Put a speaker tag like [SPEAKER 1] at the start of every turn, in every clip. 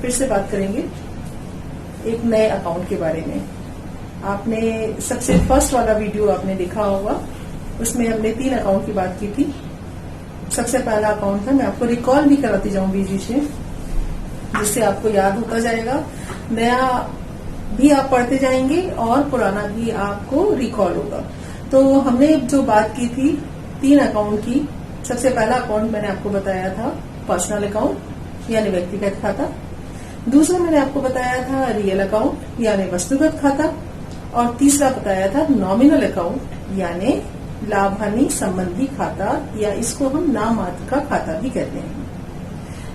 [SPEAKER 1] फिर से बात करेंगे एक नए अकाउंट के बारे में। आपने सबसे फर्स्ट वाला वीडियो आपने देखा होगा, उसमें हमने 3 अकाउंट की बात की थी। सबसे पहला अकाउंट था, मैं आपको रिकॉल भी कराती जाऊं बीच बीच में, जिससे आपको याद होता जाएगा, नया भी आप पढ़ते जाएंगे और पुराना भी आपको रिकॉल होगा। तो हमने जो बात की थी 3 अकाउंट की, सबसे पहला अकाउंट मैंने आपको बताया था पर्सनल अकाउंट यानी व्यक्तिगत खाता, दूसरा मैंने आपको बताया था रियल अकाउंट यानी वस्तुगत खाता, और तीसरा बताया था नॉमिनल अकाउंट यानी लाभ हानि संबंधी खाता, या इसको हम नाम मात्र का खाता भी कहते हैं।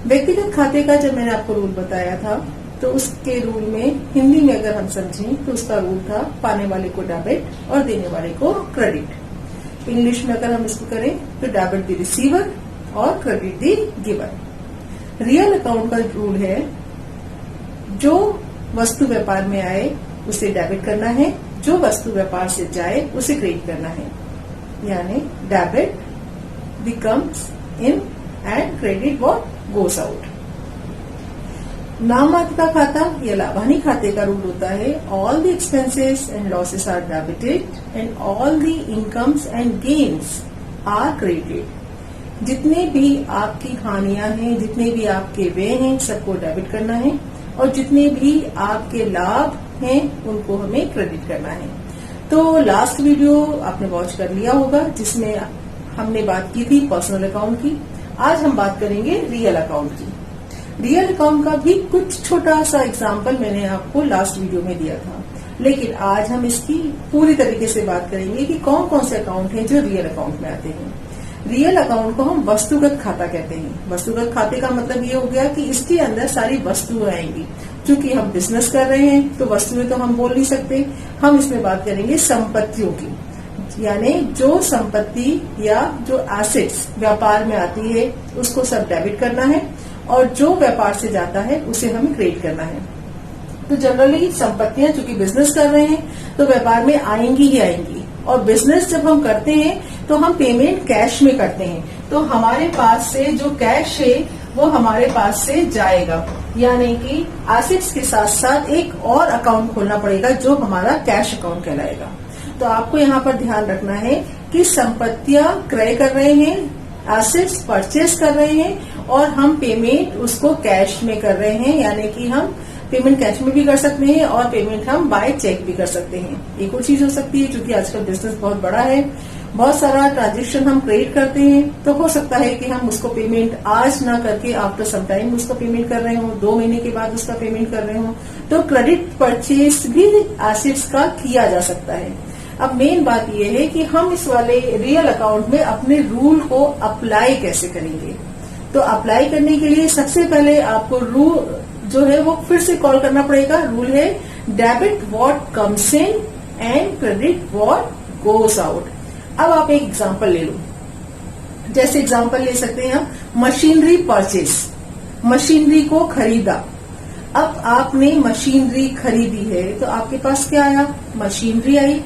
[SPEAKER 1] व्यक्तिगत खाते का जब मैंने आपको रूल बताया था तो उसके रूल में हिंदी में अगर हम समझें तो उसका रूल था पाने वाले को डेबिट और देने वाले को क्रेडिट। इंग्लिश में अगर हम इसको करें तो डेबिट द रिसीवर और credit the giver. Real account का रूल है जो वस्तु व्यापार में आए उसे डेबिट करना है, जो वस्तु व्यापार से जाए उसे क्रेडिट करना है, यानी debit the comes in and credit what goes out. नाम मात्र का खाता या लाभ हानि खाते का रूल होता है all the expenses and losses are debited and all the incomes and gains are credited. जितने भी आपकी हानियां हैं, जितने भी आपके व्यय हैं, सबको डेबिट करना है, और जितने भी आपके लाभ हैं उनको हमें क्रेडिट करना है। तो लास्ट वीडियो आपने वॉच कर लिया होगा जिसमें हमने बात की थी पर्सनल अकाउंट की। आज हम बात करेंगे रियल अकाउंट की। रियल अकाउंट का भी कुछ छोटा सा एग्जाम्पल मैंने आपको लास्ट वीडियो में दिया था, लेकिन आज हम इसकी पूरी तरीके से बात करेंगे कि कौन कौन से अकाउंट हैं जो रियल अकाउंट में आते हैं। रियल अकाउंट को हम वस्तुगत खाता कहते हैं। वस्तुगत खाते का मतलब ये हो गया कि इसके अंदर सारी वस्तुएं आएंगी। चूंकि हम बिजनेस कर रहे हैं तो वस्तुएं तो हम बोल नहीं सकते, हम इसमें बात करेंगे संपत्तियों की, यानी जो संपत्ति या जो एसेट्स व्यापार में आती है उसको सब डेबिट करना है, और जो व्यापार से जाता है उसे हमें क्रेडिट करना है। तो जनरली संपत्तियां चूंकि बिजनेस कर रहे हैं तो व्यापार में आएंगी ही आएंगी, और बिजनेस जब हम करते हैं तो हम पेमेंट कैश में करते हैं, तो हमारे पास से जो कैश है वो हमारे पास से जाएगा, यानी कि एसेट्स के साथ साथ एक और अकाउंट खोलना पड़ेगा जो हमारा कैश अकाउंट कहलाएगा। तो आपको यहाँ पर ध्यान रखना है कि संपत्तियां क्रय कर रहे हैं, एसेट्स परचेस कर रहे हैं, और हम पेमेंट उसको कैश में कर रहे हैं, यानी कि हम पेमेंट कैश में भी कर सकते हैं और पेमेंट हम बाय चेक भी कर सकते हैं। एक और चीज हो सकती है, क्योंकि आजकल बिजनेस बहुत बड़ा है, बहुत सारा ट्रांजेक्शन हम क्रेडिट करते हैं, तो हो सकता है कि हम उसको पेमेंट आज ना करके आफ्टर सम टाइम उसका पेमेंट कर रहे हो, 2 महीने के बाद उसका पेमेंट कर रहे हो, तो क्रेडिट परचेस भी एसेट्स का किया जा सकता है। अब मेन बात यह है कि हम इस वाले रियल अकाउंट में अपने रूल को अप्लाई कैसे करेंगे। तो अप्लाई करने के लिए सबसे पहले आपको रूल जो है वो फिर से कॉल करना पड़ेगा। रूल है debit what comes in and credit what goes out. अब आप एक एग्जांपल ले लो, जैसे एग्जांपल ले सकते हैं हम मशीनरी परचेस, मशीनरी को खरीदा। अब आपने मशीनरी खरीदी है तो आपके पास क्या आया, मशीनरी आई,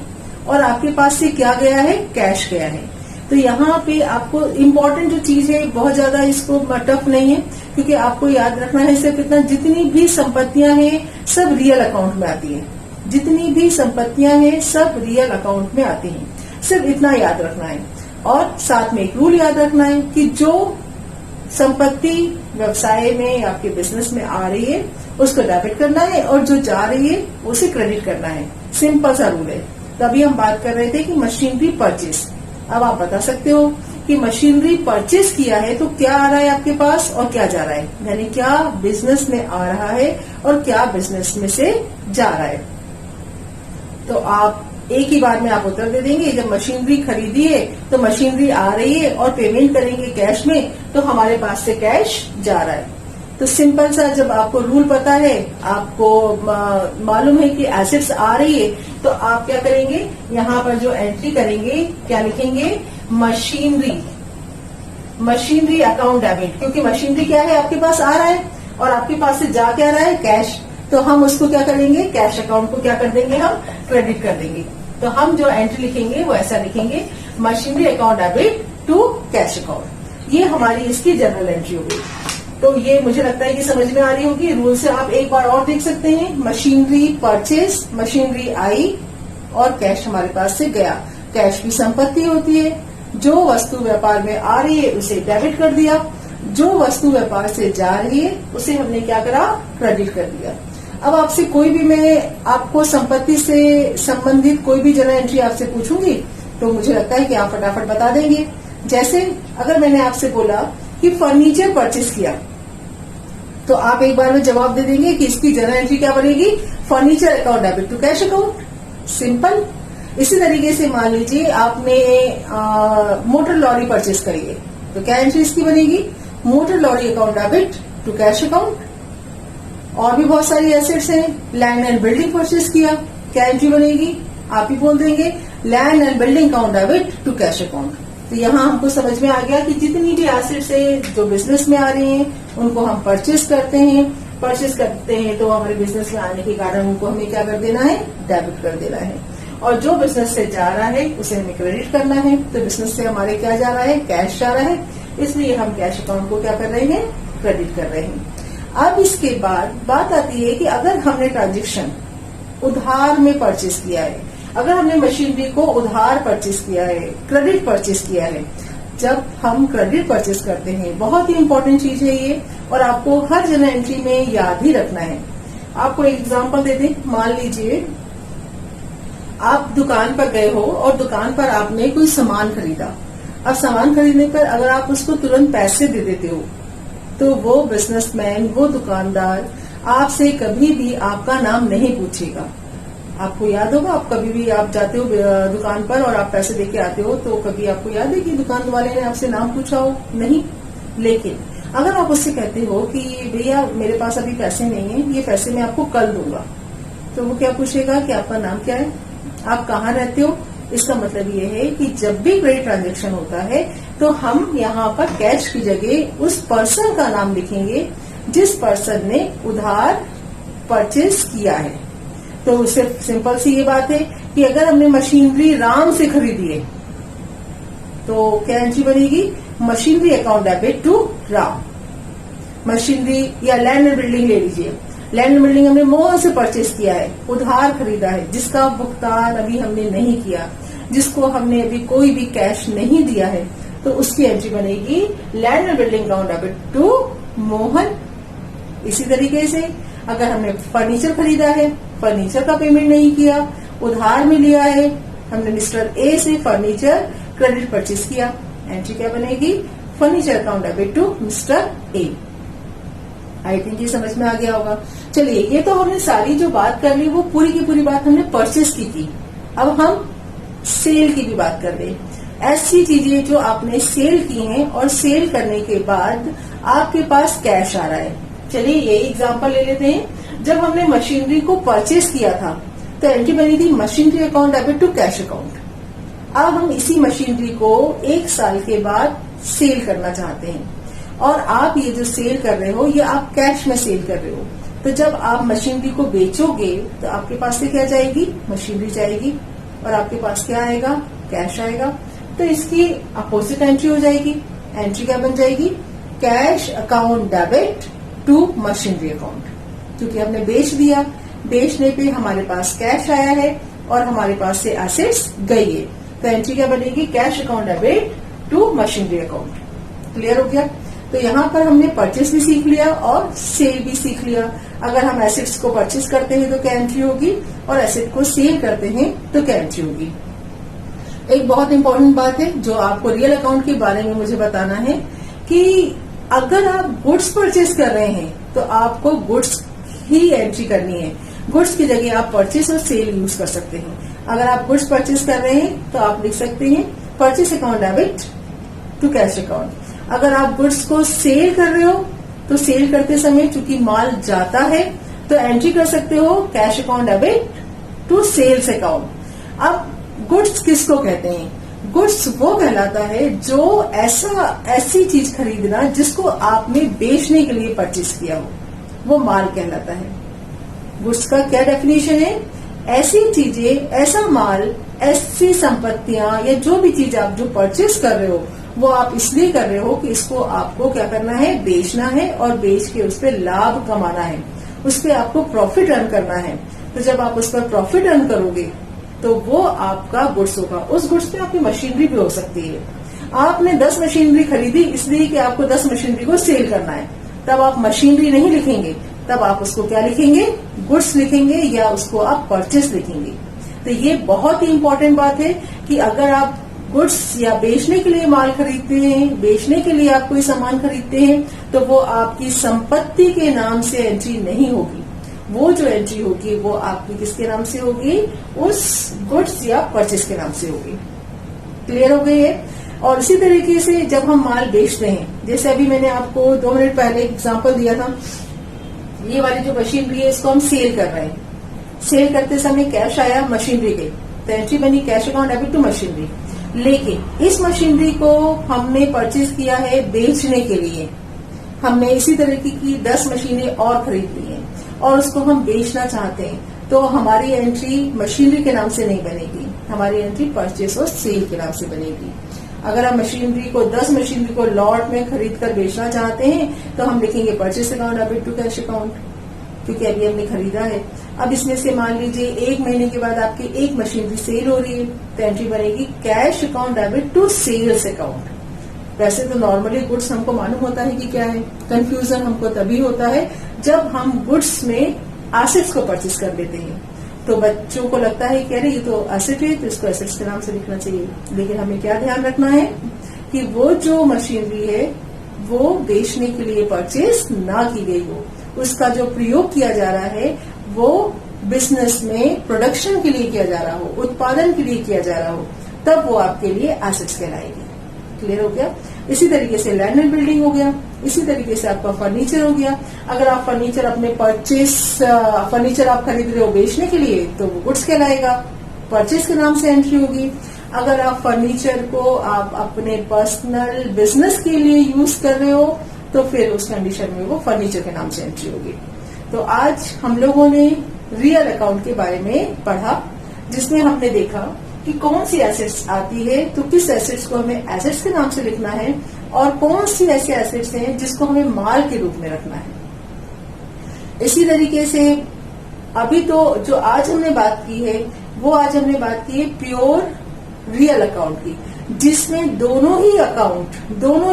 [SPEAKER 1] और आपके पास से क्या गया है, कैश गया है। तो यहाँ पे आपको इम्पोर्टेंट जो चीज है, बहुत ज्यादा इसको टफ नहीं है, क्योंकि आपको याद रखना है सिर्फ इतना, जितनी भी संपत्तियां हैं सब रियल अकाउंट में आती हैं, जितनी भी संपत्तियां हैं सब रियल अकाउंट में आती हैं, सिर्फ इतना याद रखना है। और साथ में एक रूल याद रखना है कि जो संपत्ति व्यवसाय में आपके बिजनेस में आ रही है उसको डेबिट करना है, और जो जा रही है उसे क्रेडिट करना है। सिंपल सा रूल है। तभी हम बात कर रहे थे कि मशीनरी परचेस। अब आप बता सकते हो कि मशीनरी परचेस किया है तो क्या आ रहा है आपके पास और क्या जा रहा है, यानी क्या बिजनेस में आ रहा है और क्या बिजनेस में से जा रहा है। तो आप एक ही बार में आप उत्तर दे देंगे। जब मशीनरी खरीदी है तो मशीनरी आ रही है और पेमेंट करेंगे कैश में, तो हमारे पास से कैश जा रहा है। तो सिंपल सा, जब आपको रूल पता है, आपको मालूम है कि एसेट्स आ रही है, तो आप क्या करेंगे, यहाँ पर जो एंट्री करेंगे क्या लिखेंगे, मशीनरी अकाउंट डेबिट, क्योंकि मशीनरी क्या है आपके पास आ रहा है और आपके पास से जा क्या रहा है, कैश। तो हम उसको क्या करेंगे, कैश अकाउंट को क्या कर देंगे, हम क्रेडिट कर देंगे। तो हम जो एंट्री लिखेंगे वो ऐसा लिखेंगे, machinery account debit to cash account. ये हमारी इसकी जनरल एंट्री हो गई। तो ये मुझे लगता है कि समझ में आ रही होगी। रूल से आप एक बार और देख सकते हैं। मशीनरी परचेज, मशीनरी आई और कैश हमारे पास से गया। कैश की संपत्ति होती है। जो वस्तु व्यापार में आ रही है उसे डेबिट कर दिया, जो वस्तु व्यापार से जा रही है उसे हमने क्या करा, क्रेडिट कर दिया। अब आपसे कोई भी, मैं आपको संपत्ति से संबंधित कोई भी जर्नल एंट्री आपसे पूछूंगी तो मुझे लगता है कि आप फटाफट बता देंगे। जैसे अगर मैंने आपसे बोला कि फर्नीचर परचेज किया तो आप एक बार में जवाब दे देंगे कि इसकी जर्नल एंट्री क्या बनेगी, furniture account debit to cash account, simple. इसी तरीके से मान लीजिए आपने मोटर लॉरी परचेज करी है तो क्या एंट्री इसकी बनेगी, motor lorry account debit to cash account. और भी बहुत सारी एसेट्स हैं। लैंड एंड बिल्डिंग परचेज किया, क्या एंट्री बनेगी, आप ही बोल देंगे, land and building account debit to cash account. तो यहाँ हमको समझ में आ गया कि जितनी भी एसेट्स है जो बिजनेस में आ रही हैं उनको हम परचेज करते हैं तो हमारे बिजनेस में आने के कारण उनको हमें क्या कर देना है, डेबिट कर देना है। और जो बिजनेस से जा रहा है उसे हमें क्रेडिट करना है। तो बिजनेस से हमारे क्या जा रहा है, कैश जा रहा है, इसलिए हम कैश अकाउंट को क्या कर रहे हैं, क्रेडिट कर रहे हैं। अब इसके बाद बात आती है कि अगर हमने ट्रांजेक्शन उधार में परचेज किया है, अगर हमने मशीनरी को उधार परचेज किया है, क्रेडिट परचेज किया है। जब हम क्रेडिट परचेज करते हैं, बहुत ही इंपॉर्टेंट चीज है ये, और आपको हर जर्नल एंट्री में याद ही रखना है। आपको एक एग्जांपल दे दें। मान लीजिए आप दुकान पर गए हो और दुकान पर आपने कोई सामान खरीदा। अब सामान खरीदने पर अगर आप उसको तुरंत पैसे दे देते हो तो वो बिजनेसमैन, वो दुकानदार आपसे कभी भी आपका नाम नहीं पूछेगा। आपको याद होगा, आप कभी भी आप जाते हो दुकान पर और आप पैसे देके आते हो तो कभी आपको याद है कि दुकान वाले ने आपसे नाम पूछा हो, नहीं। लेकिन अगर आप उससे कहते हो कि भैया मेरे पास अभी पैसे नहीं है, ये पैसे मैं आपको कल दूंगा, तो वो क्या पूछेगा कि आपका नाम क्या है, आप कहाँ रहते हो। इसका मतलब ये है कि जब भी क्रेडिट ट्रांजेक्शन होता है तो हम यहाँ पर कैश की जगह उस पर्सन का नाम लिखेंगे जिस पर्सन ने उधार परचेज किया है। तो सिर्फ सिंपल सी ये बात है कि अगर हमने मशीनरी राम से खरीदी है तो क्या एंट्री बनेगी, machinery account debit to Ram. Machinery या लैंड एंड बिल्डिंग ले लीजिए, लैंड एंड बिल्डिंग हमने मोहन से परचेज किया है, उधार खरीदा है, जिसका भुगतान अभी हमने नहीं किया, जिसको हमने अभी कोई भी कैश नहीं दिया है, तो उसकी एंट्री बनेगी land and building account debit to Mohan. इसी तरीके से अगर हमने फर्नीचर खरीदा है, फर्नीचर का पेमेंट नहीं किया, उधार में लिया है, हमने मिस्टर ए से फर्नीचर क्रेडिट परचेज किया, एंट्री क्या बनेगी, furniture account debit to mister A. I think ये समझ में आ गया होगा। चलिए, ये तो हमने सारी जो बात कर ली वो पूरी की पूरी बात हमने परचेज की थी। अब हम सेल की भी बात कर रहे हैं। ऐसी चीजें जो आपने सेल की हैं और सेल करने के बाद आपके पास कैश आ रहा है। चलिए यही एग्जांपल ले लेते हैं। जब हमने मशीनरी को परचेज किया था तो एंट्री बनी थी machinery account debit to cash account. अब हम इसी मशीनरी को 1 साल के बाद सेल करना चाहते हैं और आप ये जो सेल कर रहे हो ये आप कैश में सेल कर रहे हो। तो जब आप मशीनरी को बेचोगे तो आपके पास से क्या जाएगी, मशीनरी जाएगी और आपके पास क्या आएगा, कैश आएगा। तो इसकी अपोजिट एंट्री हो जाएगी। एंट्री क्या बन जाएगी, cash account debit to machinery account. क्योंकि हमने बेच दिया, बेचने पे हमारे पास कैश आया है और हमारे पास से एसेट्स गई है, तो एंट्री क्या बनेगी, cash account debit to machinery account. Clear हो गया। तो यहाँ पर हमने परचेस भी सीख लिया और सेल भी सीख लिया। अगर हम एसेट्स को परचेस करते हैं तो क्या एंट्री होगी और एसेट को सेल करते हैं तो क्या एंट्री होगी। एक बहुत इंपॉर्टेंट बात है जो आपको रियल अकाउंट के बारे में मुझे बताना है कि अगर आप गुड्स परचेस कर रहे हैं तो आपको गुड्स ही एंट्री करनी है। गुड्स की जगह आप परचेस और सेल यूज कर सकते हैं। अगर आप गुड्स परचेस कर रहे हैं तो आप लिख सकते हैं purchase account debit to cash account. अगर आप गुड्स को सेल कर रहे हो तो सेल करते समय चूंकि माल जाता है तो एंट्री कर सकते हो cash account debit to sales account. अब गुड्स किसको कहते हैं, गुड्स वो कहलाता है जो ऐसी चीज खरीदना जिसको आपने बेचने के लिए परचेस किया हो, वो माल कहलाता है। गुड्स का क्या डेफिनेशन है, ऐसी चीजें, ऐसा माल, ऐसी संपत्तियां या जो भी चीज आप जो परचेस कर रहे हो वो आप इसलिए कर रहे हो कि इसको आपको क्या करना है, बेचना है और बेच के उस पर लाभ कमाना है, उस पर आपको प्रॉफिट अर्न करना है। तो जब आप उस पर प्रॉफिट अर्न करोगे तो वो आपका गुड्स होगा। उस गुड्स में आपकी मशीनरी भी हो सकती है। आपने 10 मशीनरी खरीदी इसलिए कि आपको 10 मशीनरी को सेल करना है, तब आप मशीनरी नहीं लिखेंगे, तब आप उसको क्या लिखेंगे, गुड्स लिखेंगे या उसको आप परचेस लिखेंगे। तो ये बहुत ही इंपॉर्टेंट बात है कि अगर आप गुड्स या बेचने के लिए माल खरीदते हैं, बेचने के लिए आप कोई सामान खरीदते हैं, तो वो आपकी संपत्ति के नाम से एंट्री नहीं होगी। वो जो एंट्री होगी वो आपकी किसके नाम से होगी, उस गुड्स या परचेस के नाम से होगी। क्लियर हो गई है। और इसी तरीके से जब हम माल बेचते हैं, जैसे अभी मैंने आपको 2 मिनट पहले एग्जांपल दिया था, ये वाली जो मशीनरी है इसको हम सेल कर रहे हैं। सेल करते समय कैश आया मशीनरी के, तो एंट्री बनी cash account debit to machinery. लेकिन इस मशीनरी को हमने परचेज किया है बेचने के लिए। हमने इसी तरीके की 10 मशीनें और खरीद ली हैं और उसको हम बेचना चाहते हैं, तो हमारी एंट्री मशीनरी के नाम से नहीं बनेगी, हमारी एंट्री परचेस और सेल के नाम से बनेगी। अगर हम मशीनरी को 10 मशीनरी को लॉट में खरीद कर बेचना चाहते हैं तो हम लिखेंगे purchase account debit to cash account, क्योंकि अभी हमने खरीदा है। अब इसमें से मान लीजिए 1 महीने के बाद आपकी 1 मशीनरी सेल हो रही है, तो एंट्री बनेगी cash account debit to sales account. वैसे तो नॉर्मली गुड्स हमको मालूम होता है कि क्या है, कंफ्यूजन हमको तभी होता है जब हम गुड्स में एसेट्स को परचेस कर लेते हैं। तो बच्चों को लगता है कि अरे ये तो एसेट है, तो इसको एसेट्स के नाम से लिखना चाहिए। लेकिन हमें क्या ध्यान रखना है कि वो जो मशीनरी है वो बेचने के लिए परचेस ना की गई हो, उसका जो प्रयोग किया जा रहा है वो बिजनेस में प्रोडक्शन के लिए किया जा रहा हो, उत्पादन के लिए किया जा रहा हो, तब वो आपके लिए एसेट्स कहलाएगी। क्लियर हो गया। इसी तरीके से लैंड एंड बिल्डिंग हो गया, इसी तरीके से आपका फर्नीचर हो गया। अगर आप फर्नीचर अपने फर्नीचर आप खरीद रहे हो बेचने के लिए तो वो गुड्स कहलाएगा, परचेस के नाम से एंट्री होगी। अगर आप फर्नीचर को आप अपने पर्सनल बिजनेस के लिए यूज कर रहे हो तो फिर उस कंडीशन में वो फर्नीचर के नाम से एंट्री होगी। तो आज हम लोगों ने रियल अकाउंट के बारे में पढ़ा, जिसमें हमने देखा कि कौन सी एसेट्स आती है, तो किस एसेट्स को हमें एसेट्स के नाम से लिखना है और कौन सी ऐसे एसेट्स हैं जिसको हमें माल के रूप में रखना है। इसी तरीके से अभी तो जो आज हमने बात की है वो आज हमने बात की है प्योर रियल अकाउंट की, जिसमें दोनों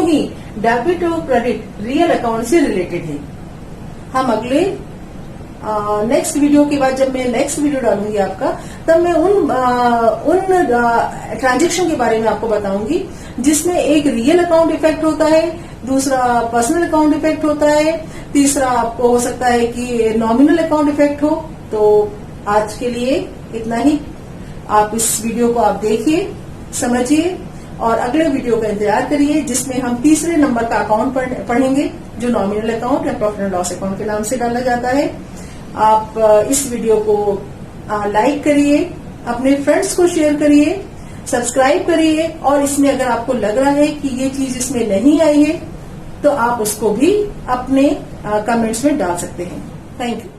[SPEAKER 1] ही डेबिट और क्रेडिट रियल अकाउंट से रिलेटेड है। हम अगले नेक्स्ट वीडियो के बाद जब मैं नेक्स्ट वीडियो डालूंगी आपका, तब मैं उन ट्रांजैक्शन के बारे में आपको बताऊंगी जिसमें एक रियल अकाउंट इफेक्ट होता है, दूसरा पर्सनल अकाउंट इफेक्ट होता है, तीसरा आपको हो सकता है कि नॉमिनल अकाउंट इफेक्ट हो। तो आज के लिए इतना ही। आप इस वीडियो को आप देखिए, समझिए और अगले वीडियो का इंतजार करिए जिसमें हम तीसरे नंबर का अकाउंट पढ़ेंगे जो नॉमिनल अकाउंट या प्रॉफिट एंड लॉस अकाउंट के नाम से डाला जाता है। आप इस वीडियो को लाइक करिए, अपने फ्रेंड्स को शेयर करिए, सब्सक्राइब करिए और इसमें अगर आपको लग रहा है कि ये चीज इसमें नहीं आई है तो आप उसको भी अपने कमेंट्स में डाल सकते हैं। Thank you.